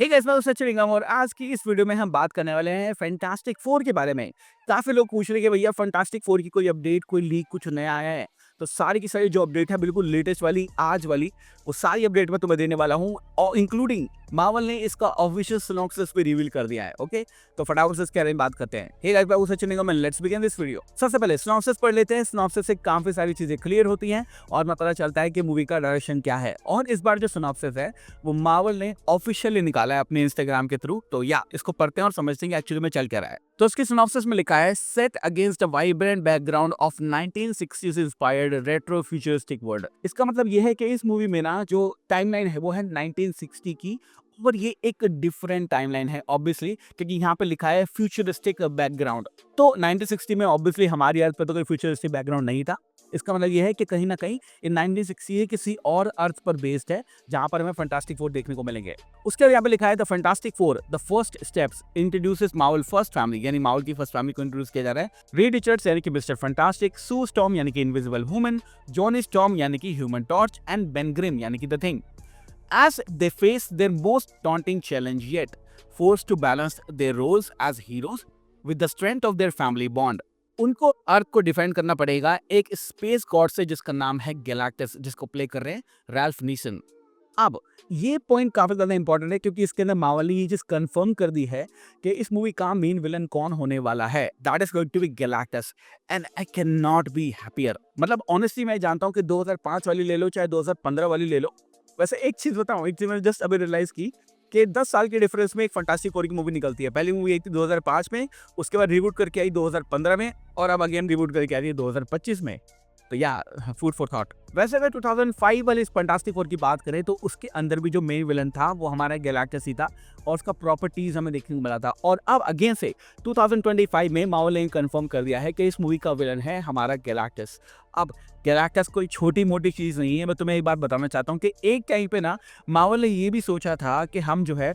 हे guys, मैं हूं सचिन निगम और आज की इस वीडियो में हम बात करने वाले हैं फैंटास्टिक फोर के बारे में। काफी लोग पूछ रहे हैं कि भैया फैंटास्टिक फोर की कोई अपडेट, कोई लीक, कुछ नया आया है। तो सारी की सारी जो अपडेट है बिल्कुल लेटेस्ट वाली, आज वाली, वो सारी अपडेट मैं तुम्हें देने वाला हूं और इंक्लूडिंग मार्वल ने इसका ऑफिशियल सिनॉप्सिस भी रिवील कर दिया है। ओके, तो फटाफट से इसके बारे में बात करते हैं। हे गाइस, मैं हूं Sachin Nigam and let's begin this video. सबसे पहले सिनॉप्सिस पढ़ लेते हैं। सिनॉप्सिस से काफी सारी चीजें क्लियर होती हैं और पता चलता है कि मूवी का डायरेक्शन क्या है। और इस बार जो सिनॉप्सिस है वो मार्वल ने ऑफिशियली निकाला है अपने इंस्टाग्राम के थ्रू। तो या इसको पढ़ते हैं और समझते हैं कि एक्चुअली में चल क्या रहा है। तो उसकी सिनॉप्सिस में लिखा है, set against a vibrant background of 1960s inspired retro futuristic world. इसका मतलब ये है कि इस मूवी में ना जो टाइमलाइन है वो है 1960 की, और ये एक डिफरेंट टाइमलाइन है ऑब्वियसली, क्योंकि यहाँ पे लिखा है फ्यूचरिस्टिक बैकग्राउंड। तो 1960 में ऑब्वियसली हमारी अर्थ पे तो कोई फ्यूचरिस्टिक बैकग्राउंड नहीं था। इसका मतलब ये है कि कहीं ना कहीं इन 1960 किसी और अर्थ पर बेस्ड है जहां पर हमें फैंटास्टिक फोर देखने को मिलेंगे। उसके बाद यहाँ पे लिखा है the fantastic four the first steps introduces Marvel first family, यानी मार्वल की फर्स्ट फैमिली को इंट्रोड्यूस किया जा रहा है। रीड रिचर्ड्स यानी कि मिस्टर फैंटास्टिक, सू स्टॉर्म यानी कि इनविजिबल वुमन, जॉनी स्टॉर्म यानी कि human torch and Ben Grimm यानी कि the thing, as they face their most daunting challenge yet, forced to balance their roles as heroes with the strength of their family bond. उनको अर्थ को defend करना पड़ेगा एक space God से जिसका नाम है गैलेक्टस, जिसको प्ले कर रहे हैं रैल्फ नीसन। अब ये पॉइंट काफी ज्यादा इंपॉर्टेंट है क्योंकि इसके अंदर मार्वल ने ये चीज कंफर्म कर दी है कि इस मूवी का मेन विलन कौन होने वाला है। That is going to be Galactus and I can not be happier. मतलब ऑनेस्टली मैं जानता हूँ कि 2005 वाली ले लो चाहे 2015 वाली ले लो। वैसे एक चीज बताऊं, एक चीज मैंने जस्ट अभी रियलाइज की कि 10 साल के डिफरेंस में एक फंटास्टिक फोर की मूवी निकलती है। पहली मूवी आई थी 2005 में, उसके बाद रिबूट करके आई 2015 में, और अब अगेन रिबूट करके आ रही है 2025 में। तो या फूड फॉर थॉट। वैसे अगर 2005 वाले इस फंटास्टिक फोर की बात करें तो उसके अंदर भी जो मेन विलन था वो हमारा गैलेक्टस ही था और उसका प्रॉपर्टीज हमें देखने को मिला था। और अब अगेन से 2025 में मार्वल ने कंफर्म कर दिया है कि इस मूवी का विलन है हमारा गैलेक्टस। अब गैलेक्टस कोई छोटी मोटी चीज नहीं है। मैं तुम्हें एक बात बताना चाहता हूँ कि एक टाइम पे ना मार्वल ने ये भी सोचा था कि हम जो है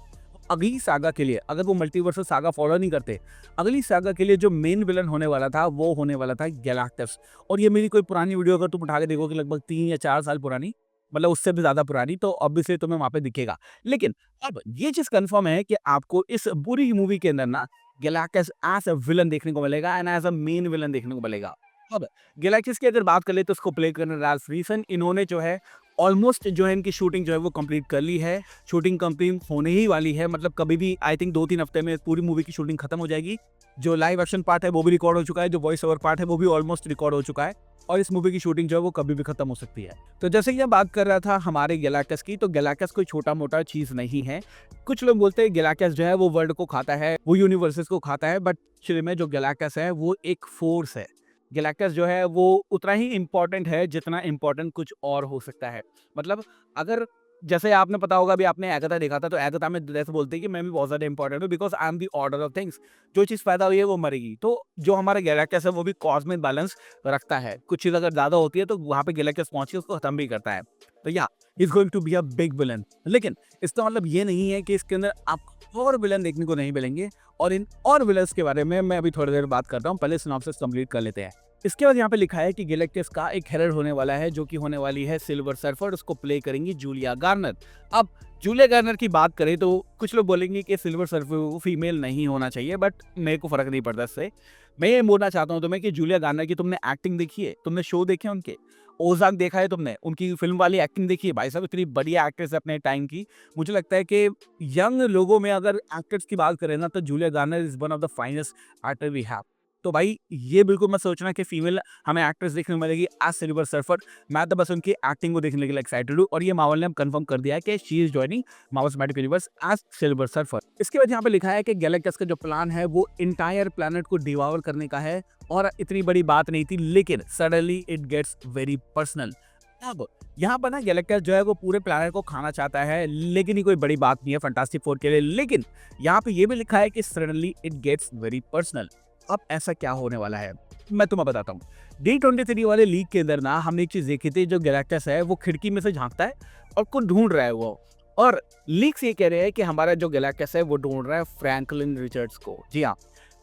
अगली सागा के लिए, अगर वो मल्टीवर्सल सागा फॉलो नहीं करते, अगली सागा के लिए जो मेन विलन होने वाला था वो होने वाला था गैलेक्टस। और ये मेरी कोई पुरानी वीडियो अगर तुम उठा के देखोगे लगभग 3 या 4 साल पुरानी, मतलब उससे भी ज्यादा पुरानी, तो ऑब्वियसली तुम्हें वहां पे दिखेगा। लेकिन अब ये चीज कंफर्म है कि आपको इस पूरी मूवी के अंदर ना गैलेक्टस एज अ विलन देखने को मिलेगा and as a main villain देखने को मिलेगा। अब गैलेक्सिस की अगर बात कर ले तो उसको प्ले करने रैल्फ रीसन, इन्होंने जो है ऑलमोस्ट जो है इनकी शूटिंग जो है वो कंप्लीट कर ली है। शूटिंग कंप्लीट होने ही वाली है, मतलब कभी भी आई थिंक 2-3 हफ्ते में पूरी मूवी की शूटिंग खत्म हो जाएगी। जो लाइव एक्शन पार्ट है वो भी रिकॉर्ड हो चुका है, जो वॉइस ओवर पार्ट है वो भी ऑलमोस्ट रिकॉर्ड हो चुका है, और इस मूवी की शूटिंग जो है वो कभी भी खत्म हो सकती है। तो जैसे कि मैं बात कर रहा था हमारे गैलेक्टस की, तो गैलेक्टस कोई छोटा मोटा चीज नहीं है। कुछ लोग बोलते हैं गैलेक्टस जो है वो वर्ल्ड को खाता है, वो यूनिवर्सेस को खाता है, बट एक्चुअली में जो गैलेक्टस है वो एक फोर्स है। गैलेक्टस जो है वो उतना ही इंपॉर्टेंट है जितना इंपॉर्टेंट कुछ और हो सकता है। मतलब अगर जैसे आपने पता होगा, अभी आपने एगाथा देखा था, तो एगाथा में जैसे बोलते हैं कि मैं भी बहुत ज़्यादा इंपॉर्टेंट हूँ because I am the order of things. जो चीज़ पैदा हुई है वो मरेगी। तो जो हमारा गैलेक्टस है वो भी कॉस्मिक बैलेंस रखता है। कुछ चीज़ अगर ज़्यादा होती है तो वहाँ पे गैलेक्टस पहुँच के उसको खत्म भी करता है। तो yeah is going to be a big villain. लेकिन इसका मतलब ये नहीं है कि इसके अंदर आपको और विलन देखने को नहीं मिलेंगे। और इन और विलन्स के बारे में मैं अभी थोड़ी देर बात करता हूँ, पहले सिनॉप्सिस कंप्लीट कर लेते हैं। इसके बाद यहाँ पे लिखा है कि गैलेक्टस का एक हेरर होने वाला है जो कि होने वाली है सिल्वर सर्फर। उसको प्ले करेंगी जूलिया गार्नर। अब जूलिया गार्नर की बात करें तो कुछ लोग बोलेंगे कि सिल्वर सर्फर फीमेल नहीं होना चाहिए, बट मेरे को फर्क नहीं पड़ता इससे। मैं ये बोलना चाहता हूँ तुम्हें कि जूलिया गार्नर की तुमने एक्टिंग देखी है, तुमने शो देखे हैं उनके, ओजाक देखा है तुमने, उनकी फिल्म वाली एक्टिंग देखी है। भाई साहब इतनी बढ़िया एक्ट्रेस है अपने टाइम की। मुझे लगता है कि यंग लोगों में अगर एक्टर्स की बात करें ना तो Julia Garner is one of the finest actor we have. तो भाई ये बिल्कुल मत सोचना कि फीमेल हमें एक्ट्रेस देखने को मिलेगी एज सिल्वर सर्फर। मैं तो बस उनकी एक्टिंग को देखने के लिए एक्साइटेड हूँ, और ये मार्वल ने अब कंफर्म कर दिया है कि she is joining Marvel Cinematic Universe as Silver Surfer. इसके बाद यहाँ पे लिखा है कि गैलेक्टस का जो प्लान है वो इंटायर प्लैनेट को डिवावर करने का है, और इतनी बड़ी बात नहीं थी, लेकिन suddenly it gets very personal. अब यहाँ पर ना गैलेक्टस जो है वो पूरे प्लैनेट को खाना चाहता है, लेकिन ये कोई बड़ी बात नहीं है फंटास्टिक फोर के लिए। लेकिन यहाँ पे ये भी लिखा है कि suddenly it gets very personal. अब ऐसा क्या होने वाला है मैं तुम्हें बताता हूँ। D23 वाले लीग के अंदर ना हमने एक चीज देखी थी, जो गैलेक्टस है वो खिड़की में से झांकता है और कुछ ढूंढ रहा है वो। और लीक्स ये कह रहे हैं कि हमारा जो गैलेक्टस है वो ढूंढ रहा है फ्रैंकलिन रिचर्ड्स को। जी हाँ,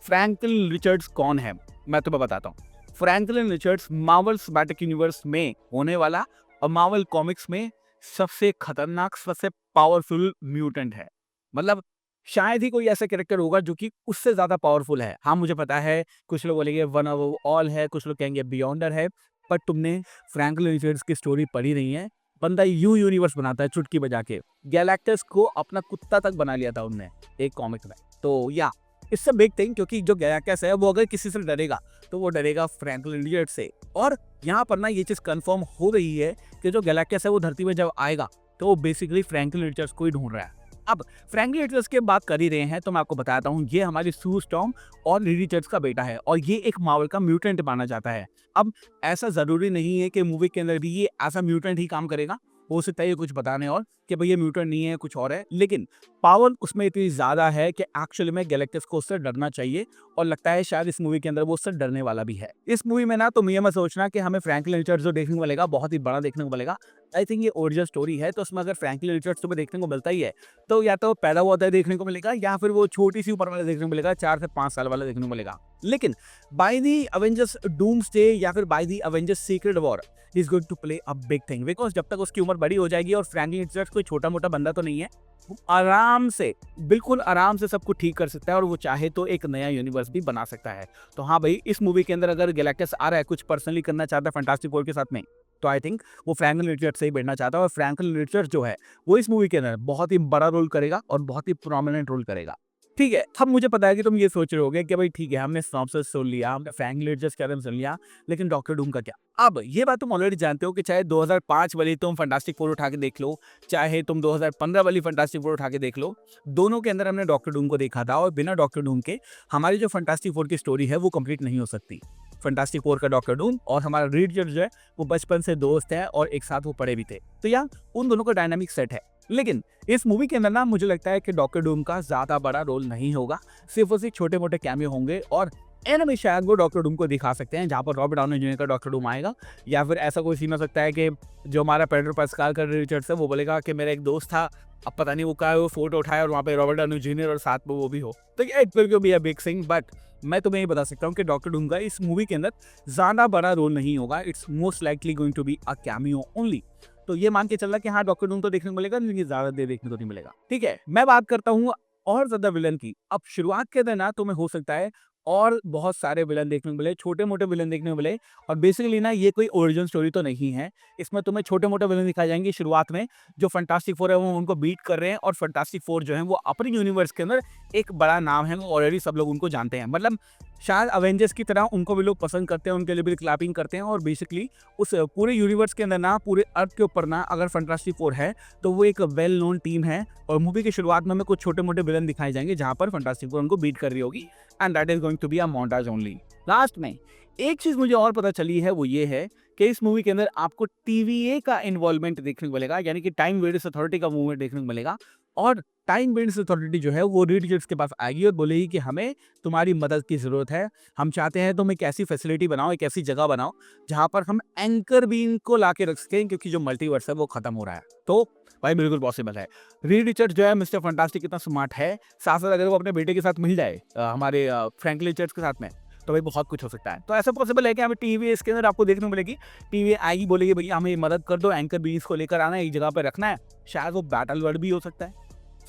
फ्रैंकलिन रिचर्ड्स कौन है मैं तुम्हें बताता हूँ। Franklin Richards Marvel Cinematic universe में होने वाला और मार्वल कॉमिक्स में सबसे खतरनाक, सबसे पावरफुल म्यूटेंट है। मतलब शायद ही कोई ऐसा कैरेक्टर होगा जो कि उससे ज़्यादा पावरफुल है। हाँ, मुझे पता है कुछ लोग बोलेंगे वन अबव ऑल है, कुछ लोग कहेंगे बियॉन्डर है, बट तुमने फ्रैंकलिन रिचर्ड्स की स्टोरी पढ़ी नहीं है। बंदा यूँ यूनिवर्स बनाता है चुटकी बजा के। गैलेक्टस को अपना कुत्ता तक बना लिया था उनने एक कॉमिक में। तो या इट्स अ बिग थिंग, क्योंकि जो गैलेक्टस है वो अगर किसी से डरेगा तो वो डरेगा फ्रैंकलिन रिचर्ड्स से। और यहाँ पर ना ये चीज़ कन्फर्म हो रही है कि जो गैलेक्टस है वो धरती में जब आएगा तो वो बेसिकली फ्रैंकलिन रिचर्ड्स को ही ढूंढ रहा है। अब फ्रैंकलिन रिचर्ड्स की बात कर ही रहे हैं तो मैं आपको बताता हूँ, ये हमारी सू स्टॉर्म और लीडी रिचर्ड्स का बेटा है और ये एक मार्वल का म्यूटेंट माना जाता है। अब ऐसा जरूरी नहीं है कि मूवी के अंदर भी ये ऐसा म्यूटेंट ही काम करेगा, हो सकता है ये कुछ बताने और कि भाई ये म्यूटेंट नहीं है कुछ और है, लेकिन पावर उसमें इतनी ज्यादा है कि एक्चुअली में गैलेक्टस को उससे डरना चाहिए और लगता है शायद इस मूवी के अंदर वो उससे डरने वाला भी है। इस मूवी में ना तुम ये मत सोचना कि हमें फ्रैंकलिन रिचर्ड्स जो देखने को मिलेगा बहुत ही बड़ा देखने को मिलेगा। आई थिंक ये ओरिजिनल स्टोरी है, तो उसमें अगर फ्रैंकलिन रिचर्ड्स तुम्हें देखने को मिलता ही है तो या तो पैदा हुआ होता है देखने को मिलेगा या फिर वो छोटी सी उम्र वाला देखने को मिलेगा, 4 से 5 साल वाला देखने को मिलेगा। लेकिन बाय दी अवेंजर्स डूम्सडे या फिर by the Avengers secret war is going to play a big thing, because जब तक उसकी उम्र बड़ी हो जाएगी और फ्रैंकलिन रिचर्ड्स कोई छोटा मोटा बंदा तो नहीं है, वो आराम से बिल्कुल आराम से सब कुछ ठीक कर सकता है और वो चाहे तो एक नया यूनिवर्स भी बना सकता है। तो हाँ भाई, इस मूवी के अंदर अगर गैलेक्टस आ रहा है कुछ पर्सनली करना चाहता है फैंटास्टिक फोर के साथ में, तो आई थिंक वो फ्रैंकलिन रिचर्ड्स से ही बैठना चाहता है और फ्रैंकलिन रिचर्ड्स जो है वो इस मूवी के अंदर बहुत ही बड़ा रोल करेगा और बहुत ही प्रोमिनेंट रोल करेगा। ठीक है, अब मुझे पता है कि तुम ये सोच रहे होगे कि भाई ठीक है, हमने सिनॉप्सिस सुन लिया, हमने फ्रैंकलिन रिचर्ड्स के बारे में सुन लिया, लेकिन डॉक्टर डूम का क्या? अब ये बात तुम ऑलरेडी जानते हो कि चाहे 2005 वाली तुम फैंटास्टिक फोर उठा के देख लो, चाहे तुम 2015 वाली फैंटास्टिक फोर उठा के देख लो, दोनों के अंदर हमने डॉक्टर डूम को देखा था और बिना डॉक्टर डूम के हमारी जो फैंटास्टिक फोर की स्टोरी है वो कंप्लीट नहीं हो सकती। फैंटास्टिक फोर का डॉक्टर डूम और हमारा रीड रिचर्ड्स जो है वो बचपन से दोस्त है और एक साथ वो पढ़े भी थे, तो यहाँ उन दोनों का डायनामिक सेट है। लेकिन इस मूवी के अंदर ना मुझे लगता है कि डॉक्टर डूम का ज्यादा बड़ा रोल नहीं होगा, सिर्फ और सिर्फ छोटे मोटे कैमियो होंगे और एंड में शायद वो डॉक्टर डूम को दिखा सकते हैं जहाँ पर रॉबर्ट डाउनी जूनियर का डॉक्टर डूम आएगा, या फिर ऐसा कोई सीन हो सकता है कि जो हमारा पेड्रो पास्कल का रिचर्ड्स है वो बोलेगा कि मेरा एक दोस्त था, अब पता नहीं वो क्या है, वो फोटो उठाया और वहाँ पे रॉबर्ट डाउनी जूनियर और साथ में वो भी हो, तो it will be a big thing. But मैं तुम्हें ये बता सकता हूँ कि डॉक्टर डूम का इस मूवी के अंदर ज्यादा बड़ा रोल नहीं होगा, it's most likely going to be a cameo only. तो ये मान के चलना कि हाँ डॉक्टर डूम तो देखने को मिलेगा लेकिन ज्यादा देर देखने को नहीं मिलेगा। ठीक है, मैं बात करता हूँ और ज्यादा विलन की। अब शुरुआत के दिन ना तुम्हें हो सकता है और बहुत सारे विलन देखने को मिले, छोटे मोटे विलन देखने को मिले, और बेसिकली ना ये कोई ओरिजिनल स्टोरी तो नहीं है, इसमें तुम्हें छोटे मोटे विलन दिखाए जाएंगे शुरुआत में जो फैंटास्टिक फोर है वो उनको बीट कर रहे हैं और फैंटास्टिक फोर जो है वो अपने यूनिवर्स के अंदर एक बड़ा नाम है, वो ऑलरेडी सब लोग उनको जानते हैं, मतलब शायद अवेंजर्स की तरह उनको भी लोग पसंद करते हैं, उनके लिए भी क्लैपिंग करते हैं और बेसिकली उस पूरे यूनिवर्स के अंदर ना पूरे अर्थ के ऊपर ना अगर फैंटास्टिक फोर है तो वो एक वेल नोन टीम है। और मूवी की शुरुआत में हमें कुछ छोटे मोटे विलन दिखाए जाएंगे जहां पर फैंटास्टिक फोर उनको बीट कर रही होगी and that is going to be a montage only. Last में एक चीज मुझे और पता चली है, वो ये है कि इस मूवी के अंदर आपको टीवीए का इन्वॉल्वमेंट देखने को मिलेगा, यानी कि टाइम वेरियस अथॉरिटी का मूवमेंट देखने को मिलेगा। और टाइम वेरियस अथॉरिटी जो है वो रीड रिचर्ड्स के पास आएगी और बोलेगी कि हमें तुम्हारी मदद की जरूरत है, हम चाहते हैं तुम एक ऐसी फैसिलिटी बनाओ, एक ऐसी जगह बनाओ जहां पर हम एंकर बीन को ला के रख सकें, क्योंकि जो मल्टीवर्स है वो खत्म हो रहा है। तो भाई बिल्कुल पॉसिबल है। रीड रिचर्ड्स जो है मिस्टर फैंटास्टिक कितना स्मार्ट है, साथ साथ अगर वो अपने बेटे के साथ मिल जाए हमारे फ्रैंकलिन रिचर्ड्स के साथ में, तो भाई बहुत कुछ हो सकता है। तो ऐसा पॉसिबल है कि हमें टीवी इसके अंदर आपको देखने को मिलेगी, टीवी आएगी बोलेगी भैया हमें मदद कर दो, एंकर बीन्स को लेकर आना है, एक जगह पर रखना है, शायद वो बैटल वर्ड भी हो सकता है,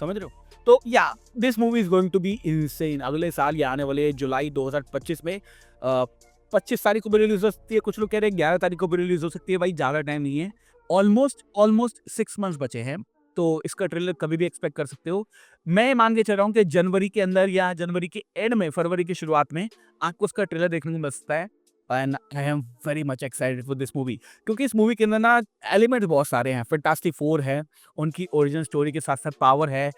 समझ रहे हो। तो yeah this movie is going to be insane. अगले साल या आने वाले जुलाई 2025 में 25 तारीख को भी रिलीज हो सकती है, कुछ लोग कह रहे हैं 11 तारीख को भी रिलीज हो सकती है, भाई ज़्यादा टाइम नहीं है, ऑलमोस्ट 6 मंथ्स बचे हैं, तो इसका ट्रेलर कभी भी एक्सपेक्ट कर सकते हो। मैं मान के चल रहा हूँ कि जनवरी के अंदर या जनवरी के एंड में, फरवरी की शुरुआत में आपको उसका ट्रेलर देखने को मिल सकता है। And I am very much excited for this movie, क्योंकि इस मूवी के अंदर ना एलिमेंट्स बहुत सारे हैं। फैंटास्टिक फोर है, उनकी ओरिजिनल स्टोरी के साथ साथ पावर है,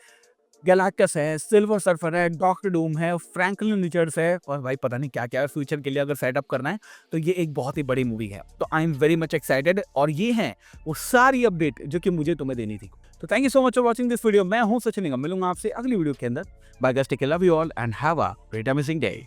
गैलाक्टस है, सिल्वर सर्फर है, डॉक्टर डूम है, फ्रैंकलिन रिचर्ड्स है, और भाई पता नहीं क्या क्या है फ्यूचर के लिए अगर सेटअप करना है, तो ये एक बहुत ही बड़ी मूवी है। तो I am very much excited, और ये है वो सारी अपडेट जो कि मुझे तुम्हें देनी थी। तो thank you so much for watching this video. मैं हूं सचिन निगम, मिलूंगा आपसे अगली वीडियो के अंदर। Bye guys, take care, love you all and have a great amazing day.